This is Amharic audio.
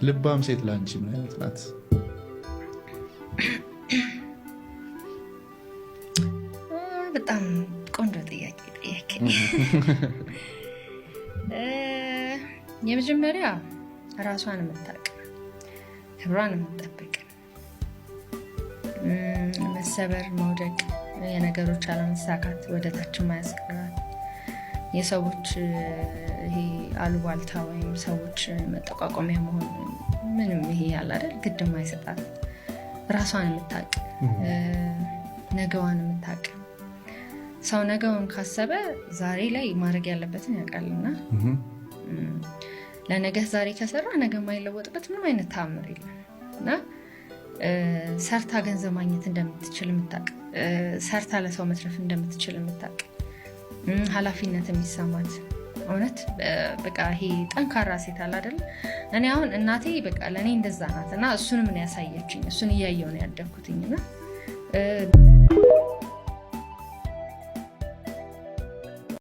ልባም ሴት ላንቺ ምን አይነት ናት? በጣም ቆንጆ ጥያቄ። የመጀመሪያ ራሷን የምታውቅ ክብሯን የምትጠብቅ መሰበር መውደቅ የነገሮች አለመሳካት ወደታች ማያስቀራት የሰዎች ይሄ አሉባልታ ወይም ሰዎች መጠቋቋሚያ መሆን ምንም ይሄ ያለ አይደል ግድ የማይሰጣት ራሷን የምታውቅ ነገዋን የምታውቅ ሰው ነገውን ካሰበ ዛሬ ላይ ማድረግ ያለበትን ያውቃልና ለነገ ዛሬ ከሰራ ነገ የማይለወጥበት ምንም አይነት ተአምር የለም እና ሰርታ ገንዘብ ማግኘት እንደምትችል የምታውቅ ሰርታ ለሰው መትረፍ እንደምትችል የምታውቅ ኃላፊነት የሚሰማት እውነት በቃ ይሄ ጠንካራ ሴት አለ አይደል? እኔ አሁን እናቴ በቃ ለእኔ እንደዛ ናት እና እሱንም ነው ያሳየችኝ። እሱን እያየሁ ነው ያደግኩትኝና